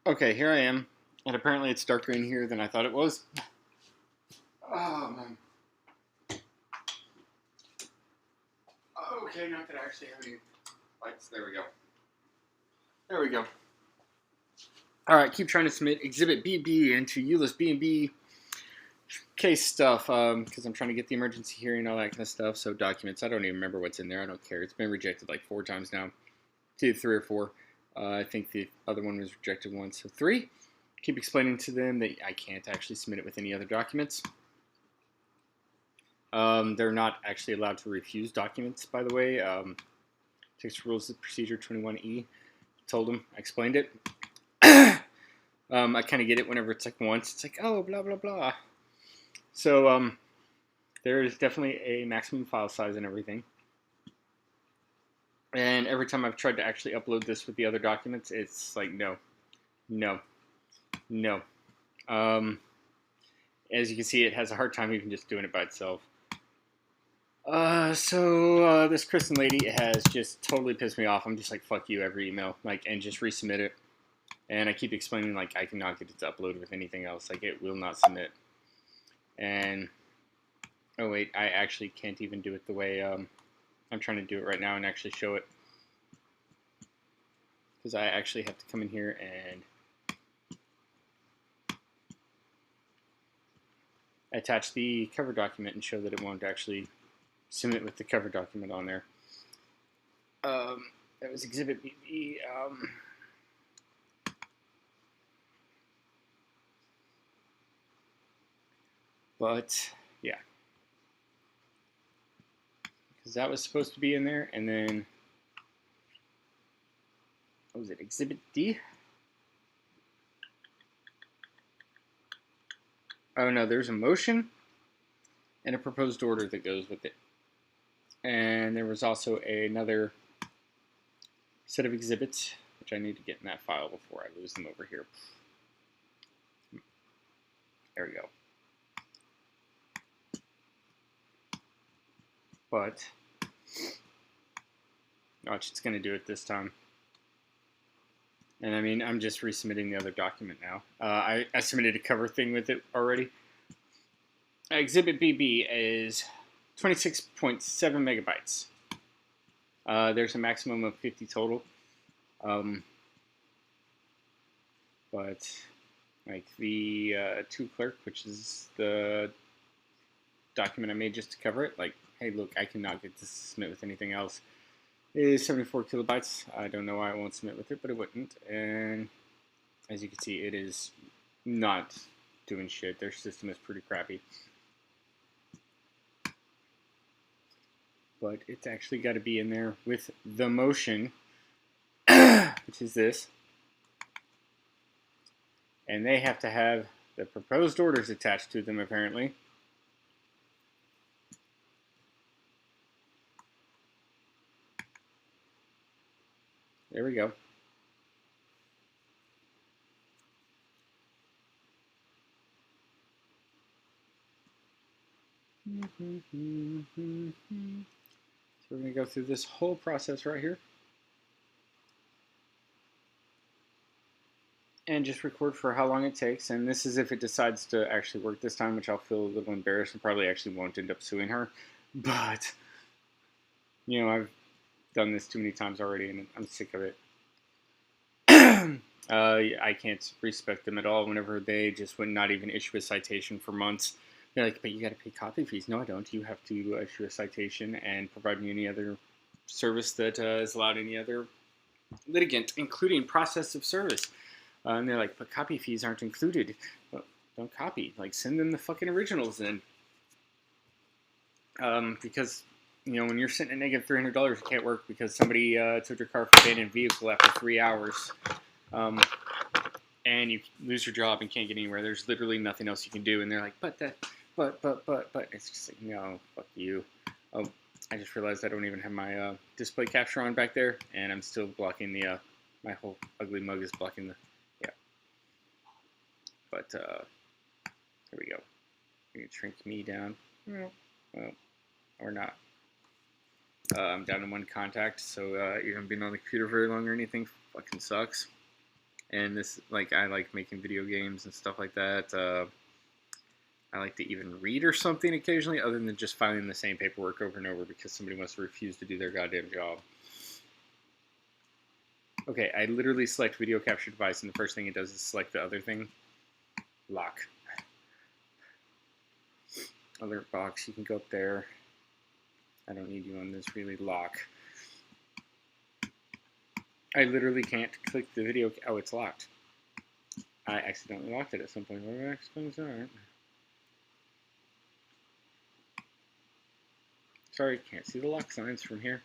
Okay, here I am, and apparently it's darker in here than I thought it was. Oh man. Okay, not that I actually have any lights. There we go. There we go. All right, keep trying to submit Exhibit BB into ULIS B&B case stuff because I'm trying to get the emergency hearing and all that kind of stuff. So documents, I don't even remember what's in there. I don't care. It's been rejected like 4 times now. 2, 3, or 4. I think the other one was rejected once. So 3. Keep explaining to them that I can't actually submit it with any other documents. They're not actually allowed to refuse documents, by the way. Text Rules of Procedure 21E. Told them, I explained it. I kind of get it whenever it's like once. It's like, oh, blah, blah, blah. So there is definitely a maximum file size and everything. And every time I've tried to actually upload this with the other documents, it's like, no, no, no. As you can see, it has a hard time even just doing it by itself. So this Kristen lady has just totally pissed me off. I'm just like, fuck you every email, like, and just resubmit it. And I keep explaining, like, I cannot get it to upload with anything else. Like, it will not submit. And, oh wait, I actually can't even do it the way, I'm trying to do it right now and actually show it. Because I actually have to come in here and attach the cover document and show that it won't actually submit with the cover document on there. That was Exhibit BB. But, yeah. Because that was supposed to be in there, and then, what was it, Exhibit D? Oh no, there's a motion and a proposed order that goes with it. And there was also another set of exhibits, which I need to get in that file before I lose them over here. There we go. But, watch, it's going to do it this time. And I mean, I'm just resubmitting the other document now. I submitted a cover thing with it already. Exhibit BB is 26.7 megabytes. There's a maximum of 50 total. But like the to clerk, which is the document I made just to cover it, like, hey, look, I cannot get this to submit with anything else. It is 74 kilobytes. I don't know why I won't submit with it, but it wouldn't. And as you can see, it is not doing shit. Their system is pretty crappy. But it's actually got to be in there with the motion, which is this. And they have to have the proposed orders attached to them, apparently. There we go. So we're going to go through this whole process right here. And just record for how long it takes. And this is if it decides to actually work this time, which I'll feel a little embarrassed and probably actually won't end up suing her. But, you know, I've done this too many times already and I'm sick of it. I can't respect them at all whenever they just would not even issue a citation for months. They're like, but you got to pay copy fees. No, I don't. You have to issue a citation and provide me any other service that is allowed any other litigant, including process of service. And they're like, but copy fees aren't included. Well, don't copy. Like, send them the fucking originals then. Because, you know, when you're sitting at negative $300, it can't work because somebody took your car for abandoned vehicle after 3 hours. And you lose your job and can't get anywhere. There's literally nothing else you can do. And they're like, but. It's just like, no, fuck you. Oh, I just realized I don't even have my display capture on back there. And I'm still blocking the, my whole ugly mug is blocking the, yeah. But, here we go. We can shrink me down. Well, or not. I'm down to 1 contact, so even being on the computer very long or anything fucking sucks. And this, like, I like making video games and stuff like that. I like to even read or something occasionally, other than just filing the same paperwork over and over because somebody must refuse to do their goddamn job. Okay, I literally select video capture device, and the first thing it does is select the other thing. Lock. Alert box, you can go up there. I don't need you on this, really. Lock. I literally can't click the video. Oh, it's locked. I accidentally locked it at some point. What did I explain? Alright. Sorry, can't see the lock signs from here.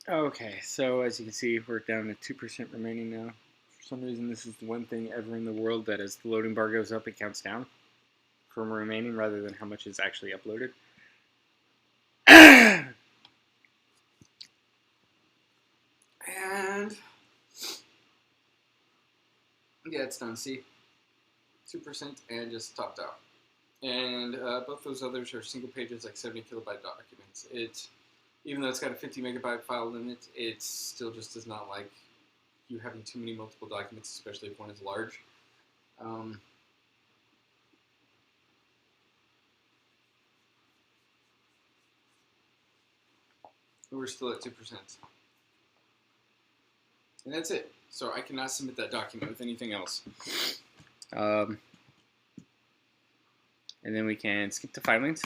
Okay, so as you can see, we're down to 2% remaining now. For some reason, this is the one thing ever in the world that as the loading bar goes up, it counts down from remaining rather than how much is actually uploaded. And yeah, it's done. See, 2% and just topped out. And both those others are single pages, like 70 kilobyte documents. Even though it's got a 50 megabyte file limit, it still just does not like you having too many multiple documents, especially if one is large. We're still at 2%. And that's it. So I cannot submit that document with anything else. And then we can skip to filings.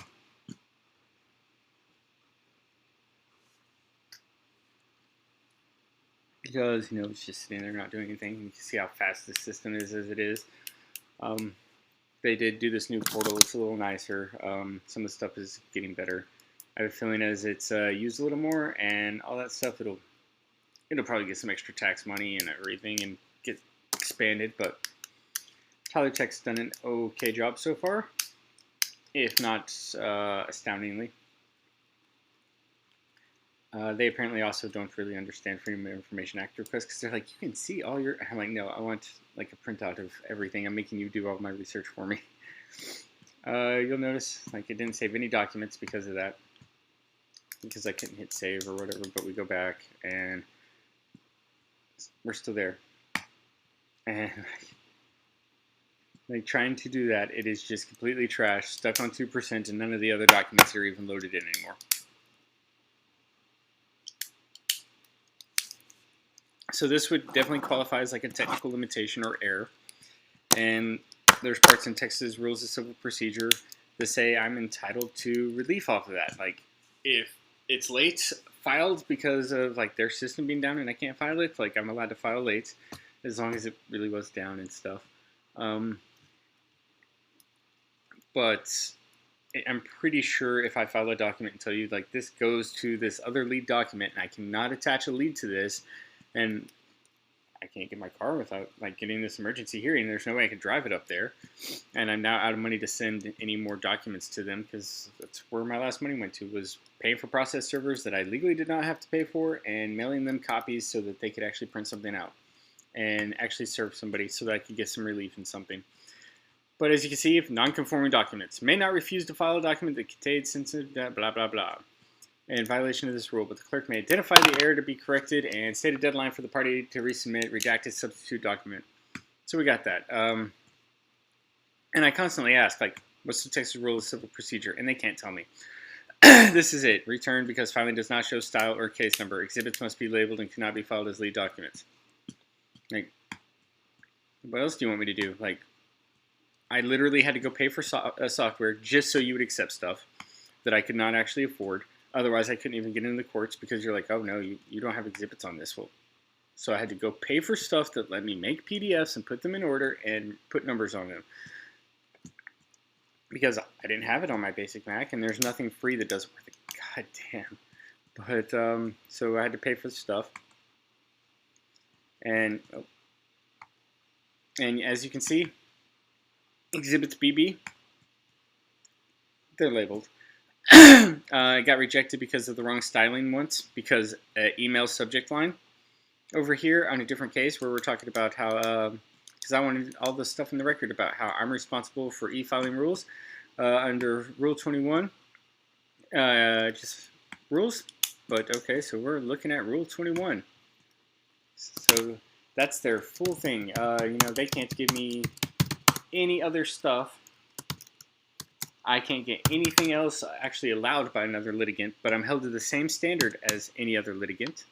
Because, you know, it's just sitting there not doing anything. You can see how fast the system is as it is. They did do this new portal. It's a little nicer. Some of the stuff is getting better. I have a feeling as it's used a little more and all that stuff, it'll probably get some extra tax money and everything and get expanded. But Tyler Tech's done an okay job so far, if not astoundingly. They apparently also don't really understand Freedom of Information Act requests because they're like, you can see all your... I'm like, no, I want like a printout of everything. I'm making you do all my research for me. You'll notice like it didn't save any documents because of that. Because I couldn't hit save or whatever, but we go back and we're still there. And like trying to do that, it is just completely trash, stuck on 2%, and none of the other documents are even loaded in anymore. So this would definitely qualify as like a technical limitation or error. And there's parts in Texas Rules of Civil Procedure that say I'm entitled to relief off of that. Like if it's late filed because of like their system being down and I can't file it, like I'm allowed to file late as long as it really was down and stuff. But I'm pretty sure if I file a document and tell you like this goes to this other lead document and I cannot attach a lead to this, and I can't get my car without like getting this emergency hearing. There's no way I can drive it up there, and I'm now out of money to send any more documents to them because that's where my last money went to, was paying for process servers that I legally did not have to pay for and mailing them copies so that they could actually print something out and actually serve somebody so that I could get some relief in something. But as you can see, non-conforming documents may not refuse to file a document that contains sensitive blah blah blah in violation of this rule, but the clerk may identify the error to be corrected and state a deadline for the party to resubmit redacted substitute document. So we got that. And I constantly ask, like, what's the Texas Rule of Civil Procedure? And they can't tell me. This is it. Returned because filing does not show style or case number. Exhibits must be labeled and cannot be filed as lead documents. Like, what else do you want me to do? Like, I literally had to go pay for software just so you would accept stuff that I could not actually afford. Otherwise, I couldn't even get into the courts because you're like, oh, no, you don't have exhibits on this. Well, so I had to go pay for stuff that let me make PDFs and put them in order and put numbers on them. Because I didn't have it on my basic Mac, and there's nothing free that does it worth it. God damn. But, so I had to pay for the stuff. And as you can see, Exhibits BB, they're labeled. It got rejected because of the wrong styling once, because email subject line over here on a different case where we're talking about how, because I wanted all the stuff in the record about how I'm responsible for e-filing rules under Rule 21, just rules, but okay, so we're looking at Rule 21. So that's their full thing. They can't give me any other stuff. I can't get anything else actually allowed by another litigant, but I'm held to the same standard as any other litigant.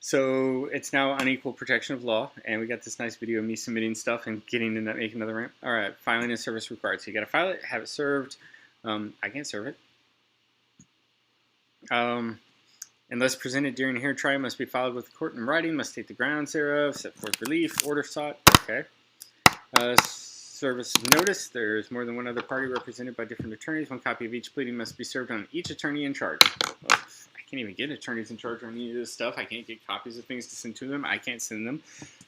So it's now unequal protection of law, and we got this nice video of me submitting stuff and getting to make another rant. All right, filing and service required. So you got to file it, have it served. I can't serve it. Unless presented during a hearing trial, must be filed with the court in writing, must state the grounds thereof, set forth relief, order sought. Okay. Service of notice. There's more than one other party represented by different attorneys. One copy of each pleading must be served on each attorney in charge. Well, I can't even get attorneys in charge on any of this stuff. I can't get copies of things to send to them. I can't send them.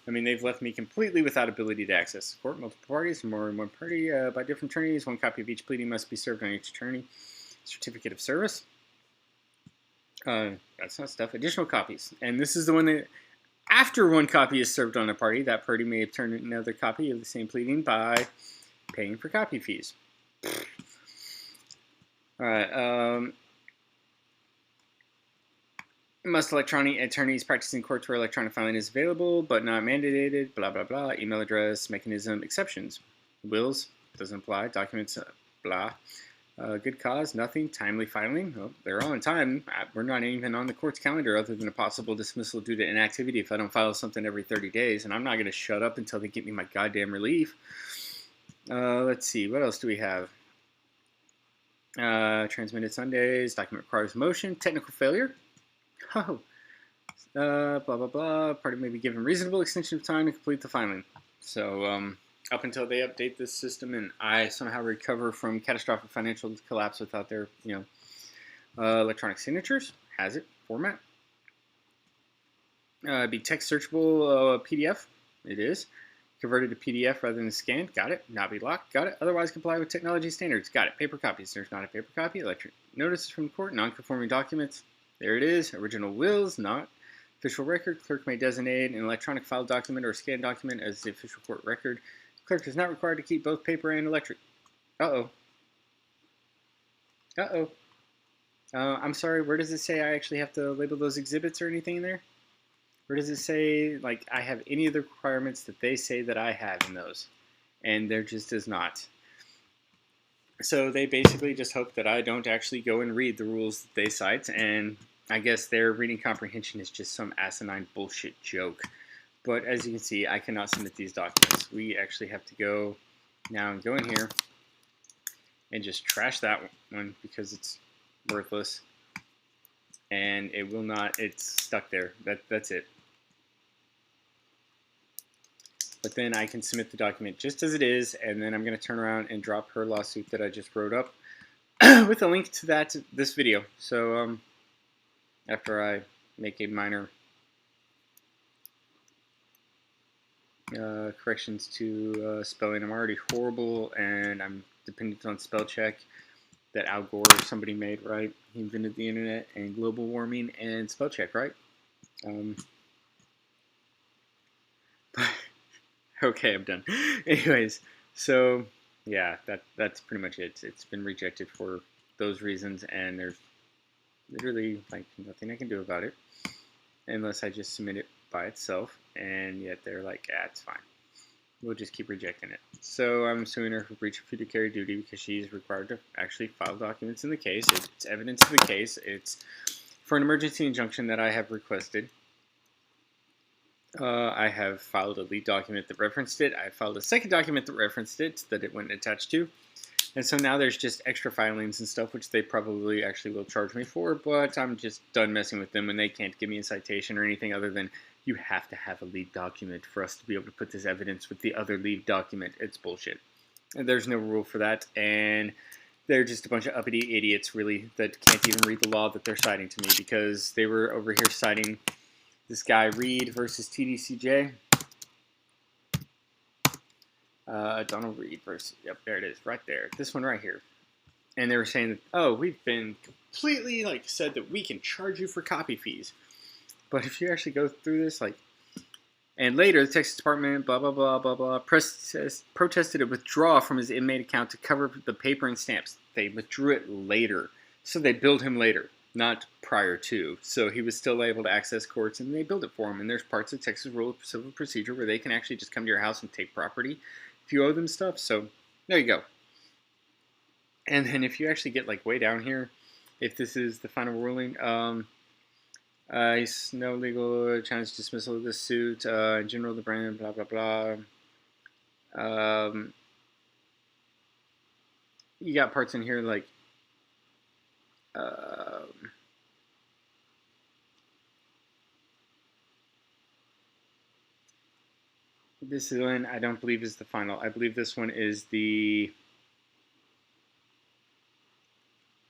I mean, they've left me completely without ability to access the court. Multiple parties, more than one party by different attorneys. One copy of each pleading must be served on each attorney. Certificate of service. That's not stuff. Additional copies. And this is the one that, after one copy is served on a party, that party may obtain another copy of the same pleading by paying for copy fees. All right. Most electronic attorneys practicing courts where electronic filing is available, but not mandated, blah, blah, blah. Email address, mechanism, exceptions. Wills, doesn't apply. Documents, blah. Good cause, nothing. Timely filing. Well, they're all in time. We're not even on the court's calendar other than a possible dismissal due to inactivity if I don't file something every 30 days. And I'm not going to shut up until they get me my goddamn relief. Let's see. What else do we have? Transmitted Sundays. Document requires motion. Technical failure. Oh. Blah, blah, blah. Party may be given reasonable extension of time to complete the filing. So, up until they update this system and I somehow recover from catastrophic financial collapse without their, electronic signatures. Has it. Format. Be text searchable PDF. It is. Converted to PDF rather than scanned. Got it. Not be locked. Got it. Otherwise comply with technology standards. Got it. Paper copies. There's not a paper copy. Electric notices from the court. Non-conforming documents. There it is. Original wills. Not. Official record. Clerk may designate an electronic file document or scanned document as the official court record. Clerk is not required to keep both paper and electric. Uh-oh. Uh-oh. I'm sorry, where does it say I actually have to label those exhibits or anything in there? Where does it say, like, I have any of the requirements that they say that I have in those? And there just does not. So they basically just hope that I don't actually go and read the rules that they cite, and I guess their reading comprehension is just some asinine bullshit joke. But as you can see, I cannot submit these documents. We actually have to go now and go in here and just trash that one because it's worthless. And it will not, it's stuck there. That's it. But then I can submit the document just as it is, and then I'm going to turn around and drop her lawsuit that I just wrote up with a link to this video. So after I make a minor corrections to spelling. I'm already horrible, and I'm dependent on spell check that Al Gore or somebody made, right? He invented the internet and global warming and spell check, right? Okay, I'm done. Anyways, so yeah, that's pretty much it. It's been rejected for those reasons, and there's literally like nothing I can do about it unless I just submit it by itself, and yet they're like, it's fine. We'll just keep rejecting it. So I'm suing her for breach of fiduciary duty because she's required to actually file documents in the case. It's evidence of the case. It's for an emergency injunction that I have requested. I have filed a lead document that referenced it. I filed a second document that referenced it that it wasn't attached to. And so now there's just extra filings and stuff, which they probably actually will charge me for, but I'm just done messing with them, and they can't give me a citation or anything other than you have to have a lead document for us to be able to put this evidence with the other lead document. It's bullshit. And there's no rule for that, and they're just a bunch of uppity idiots, really, that can't even read the law that they're citing to me, because they were over here citing this guy, Reed versus TDCJ. Donald Reed versus, yep, there it is, right there. This one right here. And they were saying that, oh, we've been completely, said that we can charge you for copy fees. But if you actually go through this, and later, the Texas Department, blah, blah, blah, blah, blah, protested a withdrawal from his inmate account to cover the paper and stamps. They withdrew it later. So they billed him later, not prior to. So he was still able to access courts, and they billed it for him. And there's parts of Texas Rule of Civil Procedure where they can actually just come to your house and take property if you owe them stuff. So there you go. And then if you actually get like way down here, if this is the final ruling, no legal challenge dismissal of this suit. In general, the brand, blah, blah, blah. You got parts in here like this one I don't believe is the final. I believe this one is the,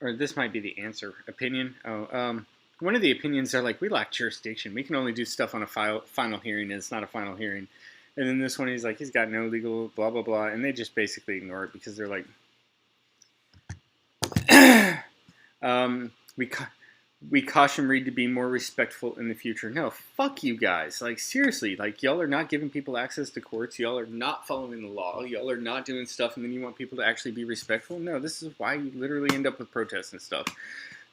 or this might be the answer opinion. One of the opinions are like, we lack jurisdiction. We can only do stuff on a final hearing, and it's not a final hearing. And then this one, he's like, he's got no legal blah, blah, blah. And they just basically ignore it because they're like, we caution Reed to be more respectful in the future. No, fuck you guys. Like, seriously, like, y'all are not giving people access to courts. Y'all are not following the law. Y'all are not doing stuff, and then you want people to actually be respectful? No, this is why you literally end up with protests and stuff.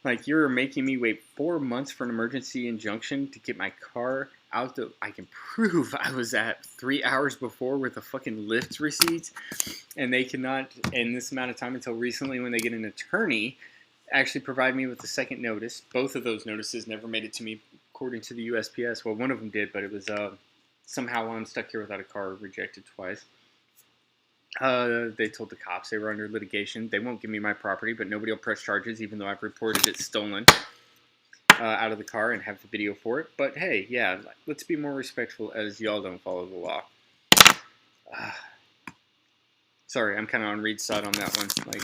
Like, you're making me wait 4 months for an emergency injunction to get my car out that I can prove I was at 3 hours before with a fucking Lyft receipt, and they cannot, in this amount of time until recently when they get an attorney, actually provide me with a second notice. Both of those notices never made it to me according to the USPS. Well, one of them did, but it was somehow I'm stuck here without a car, rejected twice. They told the cops they were under litigation. They won't give me my property, but nobody will press charges, even though I've reported it stolen out of the car and have the video for it. But hey, yeah, let's be more respectful as y'all don't follow the law. Sorry, I'm kind of on Reed's side on that one. Like,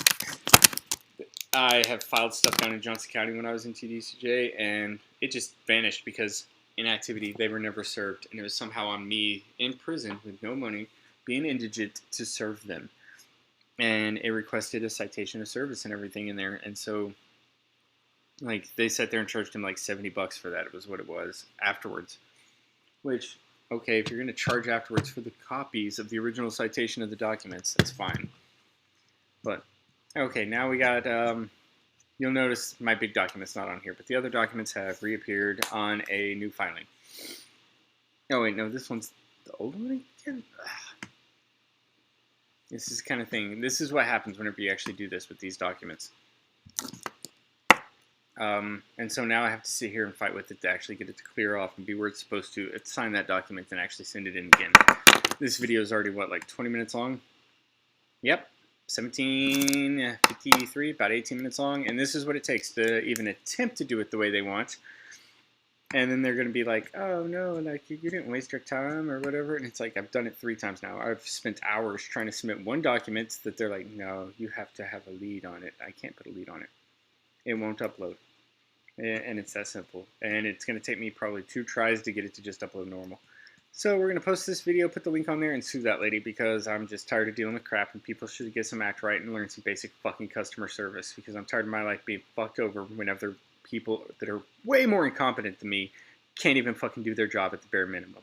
I have filed stuff down in Johnson County when I was in TDCJ, and it just vanished because inactivity. They were never served, and it was somehow on me in prison with no money, being indigent, to serve them. And it requested a citation of service and everything in there. And so, like, they sat there and charged him like $70 for that. It was what it was afterwards. Which, okay, if you're going to charge afterwards for the copies of the original citation of the documents, that's fine. But, okay, now we got, you'll notice my big document's not on here, but the other documents have reappeared on a new filing. Oh, wait, no, this one's the old one again? This is the kind of thing. This is what happens whenever you actually do this with these documents. And so now I have to sit here and fight with it to actually get it to clear off and be where it's supposed to. Sign that document and actually send it in again. This video is already, what, like 20 minutes long? Yep. 17:53, about 18 minutes long. And this is what it takes to even attempt to do it the way they want. And then they're going to be like, oh, no, like, you didn't waste your time or whatever. And it's like, I've done it 3 times now. I've spent hours trying to submit one document that they're like, no, you have to have a lead on it. I can't put a lead on it. It won't upload. And it's that simple. And it's going to take me probably 2 tries to get it to just upload normal. So we're going to post this video, put the link on there, and sue that lady because I'm just tired of dealing with crap, and people should get some act right and learn some basic fucking customer service because I'm tired of my life being fucked over whenever people that are way more incompetent than me can't even fucking do their job at the bare minimum.